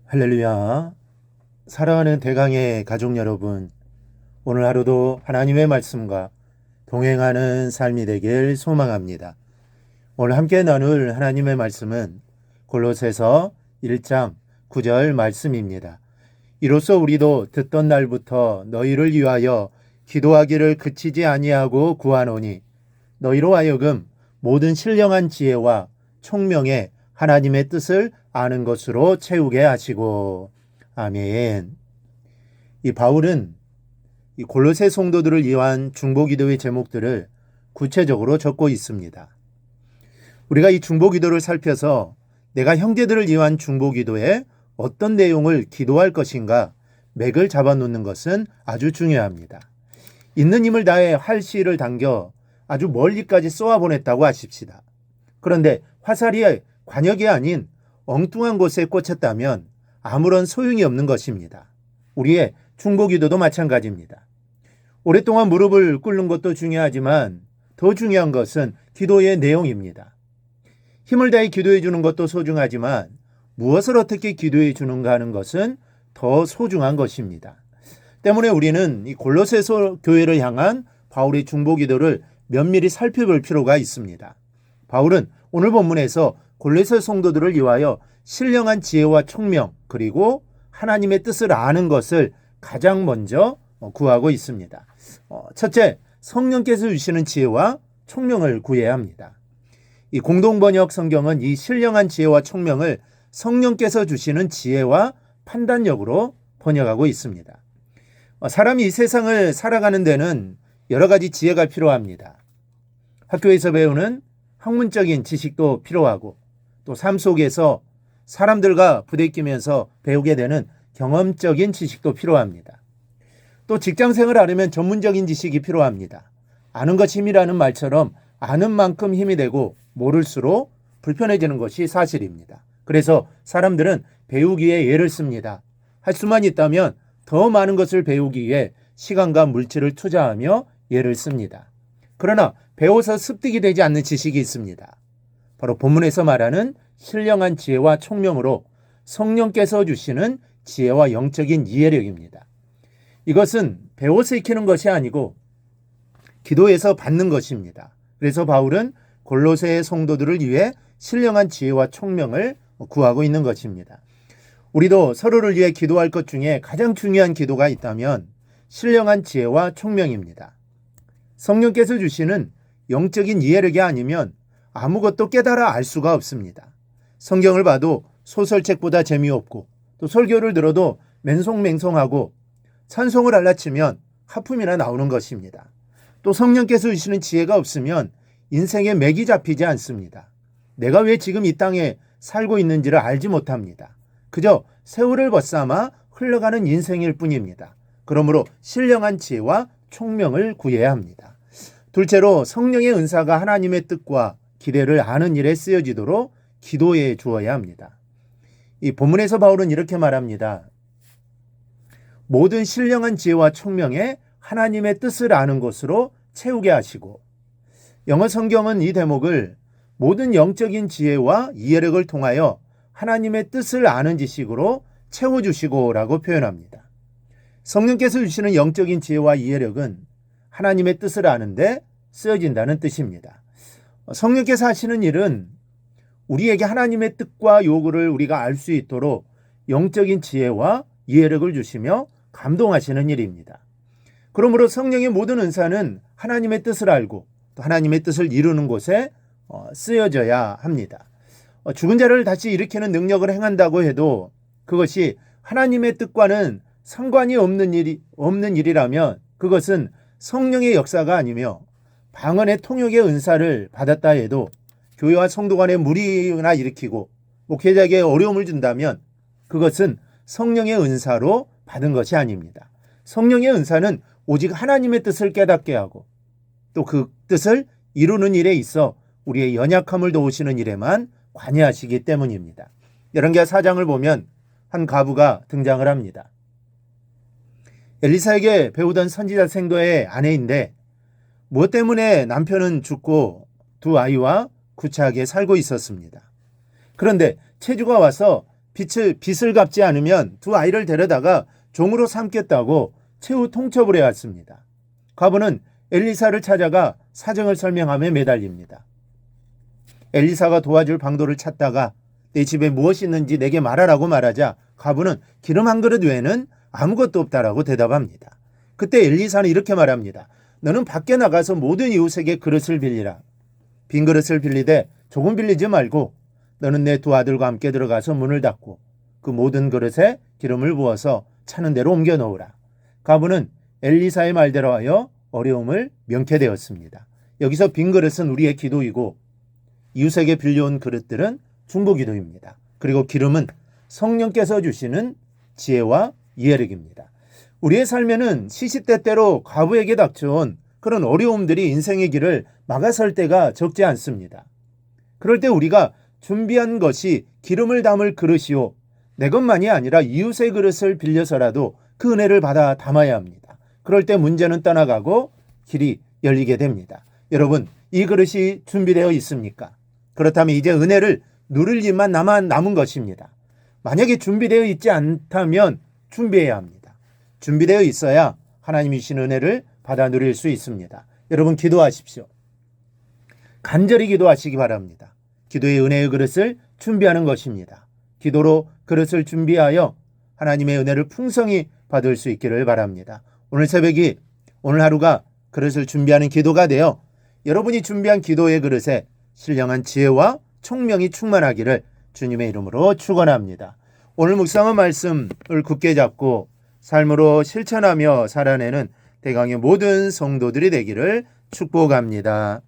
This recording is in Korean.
할렐루야. 사랑하는 대강의 가족 여러분, 오늘 하루도 하나님의 말씀과 동행하는 삶이 되길 소망합니다. 오늘 함께 나눌 하나님의 말씀은 골로새서 1장 9절 말씀입니다. 이로써 우리도 듣던 날부터 너희를 위하여 기도하기를 그치지 아니하고 구하노니 너희로 하여금 모든 신령한 지혜와 총명에 하나님의 뜻을 아는 것으로 채우게 하시고. 아멘. 이 바울은 이 골로새 성도들을 위한 중보기도의 제목들을 구체적으로 적고 있습니다. 우리가 이 중보기도를 살펴서 내가 형제들을 위한 중보기도에 어떤 내용을 기도할 것인가 맥을 잡아놓는 것은 아주 중요합니다. 있는 힘을 다해 활시를 당겨 아주 멀리까지 쏘아보냈다고 하십시다. 그런데 화살이 관역이 아닌 엉뚱한 곳에 꽂혔다면 아무런 소용이 없는 것입니다. 우리의 중보기도도 마찬가지입니다. 오랫동안 무릎을 꿇는 것도 중요하지만 더 중요한 것은 기도의 내용입니다. 힘을 다해 기도해 주는 것도 소중하지만 무엇을 어떻게 기도해 주는가 하는 것은 더 소중한 것입니다. 때문에 우리는 이 골로새서 교회를 향한 바울의 중보기도를 면밀히 살펴볼 필요가 있습니다. 바울은 오늘 본문에서 골로새 성도들을 위하여 신령한 지혜와 총명 그리고 하나님의 뜻을 아는 것을 가장 먼저 구하고 있습니다. 첫째, 성령께서 주시는 지혜와 총명을 구해야 합니다. 이 공동번역 성경은 이 신령한 지혜와 총명을 성령께서 주시는 지혜와 판단력으로 번역하고 있습니다. 사람이 이 세상을 살아가는 데는 여러 가지 지혜가 필요합니다. 학교에서 배우는 학문적인 지식도 필요하고 또 삶 속에서 사람들과 부대끼면서 배우게 되는 경험적인 지식도 필요합니다. 또 직장생활을 하려면 전문적인 지식이 필요합니다. 아는 것이 힘이라는 말처럼 아는 만큼 힘이 되고 모를수록 불편해지는 것이 사실입니다. 그래서 사람들은 배우기에 애를 씁니다. 할 수만 있다면 더 많은 것을 배우기 위해 시간과 물질을 투자하며 애를 씁니다. 그러나 배워서 습득이 되지 않는 지식이 있습니다. 바로 본문에서 말하는 신령한 지혜와 총명으로 성령께서 주시는 지혜와 영적인 이해력입니다. 이것은 배워서 익히는 것이 아니고 기도해서 받는 것입니다. 그래서 바울은 골로새 성도들을 위해 신령한 지혜와 총명을 구하고 있는 것입니다. 우리도 서로를 위해 기도할 것 중에 가장 중요한 기도가 있다면 신령한 지혜와 총명입니다. 성령께서 주시는 영적인 이해력이 아니면 아무것도 깨달아 알 수가 없습니다. 성경을 봐도 소설책보다 재미없고 또 설교를 들어도 맹송맹송하고 찬송을 알라치면 하품이나 나오는 것입니다. 또 성령께서 주시는 지혜가 없으면 인생에 맥이 잡히지 않습니다. 내가 왜 지금 이 땅에 살고 있는지를 알지 못합니다. 그저 세월을 벗삼아 흘러가는 인생일 뿐입니다. 그러므로 신령한 지혜와 총명을 구해야 합니다. 둘째로 성령의 은사가 하나님의 뜻과 기대를 아는 일에 쓰여지도록 기도해 주어야 합니다. 이 본문에서 바울은 이렇게 말합니다. 모든 신령한 지혜와 총명에 하나님의 뜻을 아는 것으로 채우게 하시고, 영어 성경은 이 대목을 모든 영적인 지혜와 이해력을 통하여 하나님의 뜻을 아는 지식으로 채워주시고 라고 표현합니다. 성령께서 주시는 영적인 지혜와 이해력은 하나님의 뜻을 아는데 쓰여진다는 뜻입니다. 성령께서 하시는 일은 우리에게 하나님의 뜻과 요구를 우리가 알 수 있도록 영적인 지혜와 이해력을 주시며 감동하시는 일입니다. 그러므로 성령의 모든 은사는 하나님의 뜻을 알고 또 하나님의 뜻을 이루는 곳에 쓰여져야 합니다. 죽은 자를 다시 일으키는 능력을 행한다고 해도 그것이 하나님의 뜻과는 상관이 없는 일이라면 그것은 성령의 역사가 아니며 방언의 통역의 은사를 받았다 해도 교회와 성도 간에 무리나 일으키고 목회자에게 어려움을 준다면 그것은 성령의 은사로 받은 것이 아닙니다. 성령의 은사는 오직 하나님의 뜻을 깨닫게 하고 또 그 뜻을 이루는 일에 있어 우리의 연약함을 도우시는 일에만 관여하시기 때문입니다. 열왕기하 4장을 보면 한 과부가 등장을 합니다. 엘리사에게 배우던 선지자 생도의 아내인데 무엇 때문에 남편은 죽고 두 아이와 구차하게 살고 있었습니다. 그런데 체주가 와서 빚을 갚지 않으면 두 아이를 데려다가 종으로 삼겠다고 최후 통첩을 해왔습니다. 과부는 엘리사를 찾아가 사정을 설명하며 매달립니다. 엘리사가 도와줄 방도를 찾다가 내 집에 무엇이 있는지 내게 말하라고 말하자 과부는 기름 한 그릇 외에는 아무것도 없다라고 대답합니다. 그때 엘리사는 이렇게 말합니다. 너는 밖에 나가서 모든 이웃에게 그릇을 빌리라. 빈 그릇을 빌리되 조금 빌리지 말고 너는 내 두 아들과 함께 들어가서 문을 닫고 그 모든 그릇에 기름을 부어서 차는 대로 옮겨 놓으라. 과부는 엘리사의 말대로 하여 어려움을 면케 되었습니다. 여기서 빈 그릇은 우리의 기도이고 이웃에게 빌려온 그릇들은 중보기도입니다. 그리고 기름은 성령께서 주시는 지혜와 이해력입니다. 우리의 삶에는 시시때때로 과부에게 닥쳐온 그런 어려움들이 인생의 길을 막아설 때가 적지 않습니다. 그럴 때 우리가 준비한 것이 기름을 담을 그릇이요 내 것만이 아니라 이웃의 그릇을 빌려서라도 그 은혜를 받아 담아야 합니다. 그럴 때 문제는 떠나가고 길이 열리게 됩니다. 여러분, 이 그릇이 준비되어 있습니까? 그렇다면 이제 은혜를 누릴 일만 남은 것입니다. 만약에 준비되어 있지 않다면 준비해야 합니다. 준비되어 있어야 하나님이 주신 은혜를 받아 누릴 수 있습니다. 여러분, 기도하십시오. 간절히 기도하시기 바랍니다. 기도의 은혜의 그릇을 준비하는 것입니다. 기도로 그릇을 준비하여 하나님의 은혜를 풍성히 받을 수 있기를 바랍니다. 오늘 새벽이 오늘 하루가 그릇을 준비하는 기도가 되어 여러분이 준비한 기도의 그릇에 신령한 지혜와 총명이 충만하기를 주님의 이름으로 축원합니다. 오늘 묵상한 말씀을 굳게 잡고 삶으로 실천하며 살아내는 대강의 모든 성도들이 되기를 축복합니다.